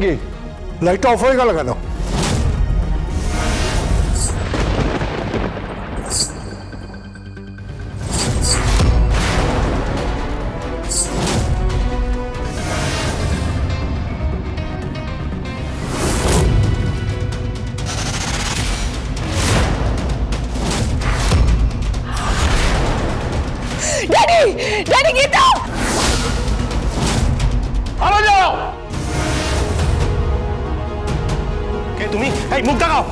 কি লাইটটা অফ হয়ে গেল কেন? Daddy, daddy Gita! ভালো যাও। কে তুমি? এই মুখ দেখাও।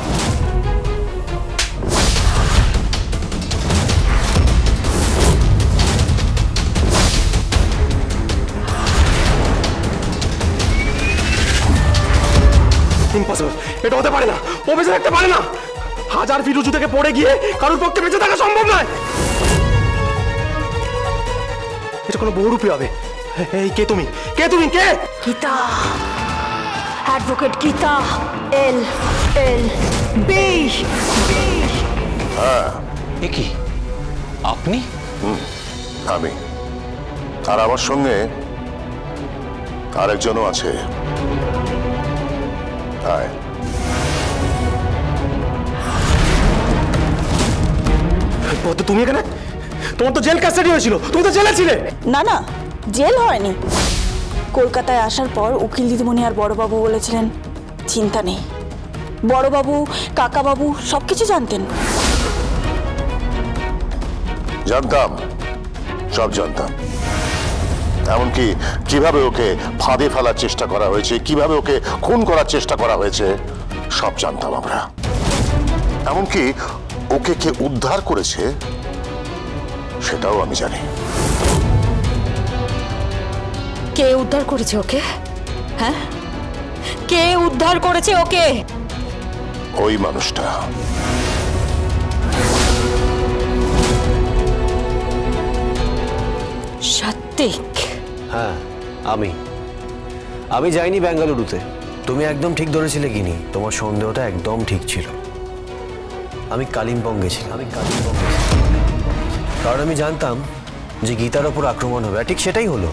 ইম্পসিবল, এটা হতে পারে না। ও বেঁচে থাকতে পারে না। 1000 ফিট উঁচু থেকে পড়ে গিয়ে কারোর পক্ষে বেঁচে থাকা সম্ভব নয়। এটা কোনো বহুরূপী হবে। এই কে তুমি? কে তুমি? কে? গীতা, অ্যাডভোকেট গীতা, এল এল বি। এ কি আপনি? আমি, আর আমার সঙ্গে আরেকজনও আছে। আয়। তো তুমি এখানে? তোমার তো জেল কাস্টাডি হয়েছিল, তুমি তো জেলে ছিলে। না না, জেল হয়নি। কলকাতায় আসার পর উকিল দিদিমণি আর বড়বাবু বলেছিলেন চিন্তা নেই। বড়বাবু, কাকাবাবু সবকিছু জানতেন। জানতাম, সব জানতাম। এমনকি কিভাবে ওকে ফাঁদে ফেলার চেষ্টা করা হয়েছে, কিভাবে ওকে খুন করার চেষ্টা করা হয়েছে, সব জানতাম আমরা। এমনকি ওকে কে উদ্ধার করেছে সেটাও আমি জানি। কে উদ্ধার করেছে ওকে? হ্যাঁ, কে উদ্ধার করেছে ওকে? ওই মানুষটা। সাত্বিক। হ্যাঁ, আমি যাইনি বেঙ্গালুরুতে। তুমি একদম ঠিক ধরেছিলে গিনি, তোমার সন্দেহটা একদম ঠিক ছিল। আমি কালিম্পং গেছিলাম। কারণ আমি জানতাম যে গীতার ওপর আক্রমণ হবে, আর ঠিক সেটাই হলো।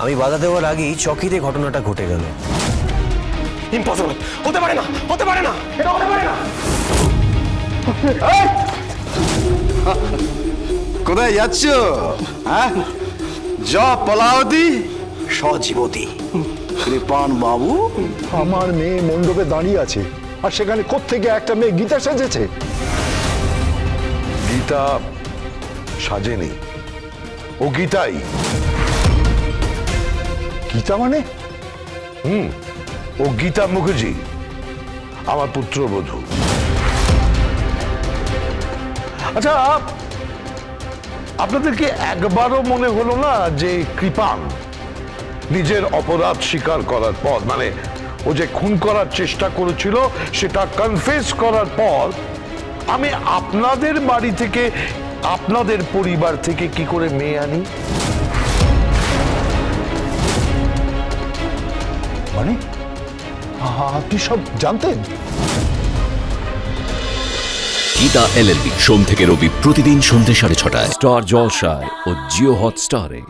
আমি বাধা দেওয়ার আগেই চকিতে ঘটনাটা ঘটে গেল। ইম্পসিবল, হতে পারে না, হতে পারে না, এটা হতে পারে না। কোথায় যাচ্ছ? হ্যাঁ, জ পলাওতি সজীবতী। কৃপান বাবু, আমার মেয়ে মণ্ডপে দাঁড়িয়ে আছে, আর সেখানে কোত্থেকে একটা মেয়ে গীতা সেজেছে? গীতা সাজেনি, ও গীতাই। গীতা মানে? ও গীতা মুখার্জি, আমার পুত্রবধূ। আচ্ছা, আপনাদেরকে একবারও মনে হলো না যে কৃপান নিজের অপরাধ স্বীকার করার পর, মানে ও যে খুন করার চেষ্টা করেছিল সেটা কনফেস করার পর, আমি আপনাদের বাড়ি থেকে, আপনাদের পরিবার থেকে কি করে মেয়ে আনি? মানে আপনি সব জানতেন? গীতা LLB সোম থেকে রবি প্রতিদিন সন্ধ্যে 6:30টায় স্টার জলসায় ও জিও হটস্টারে।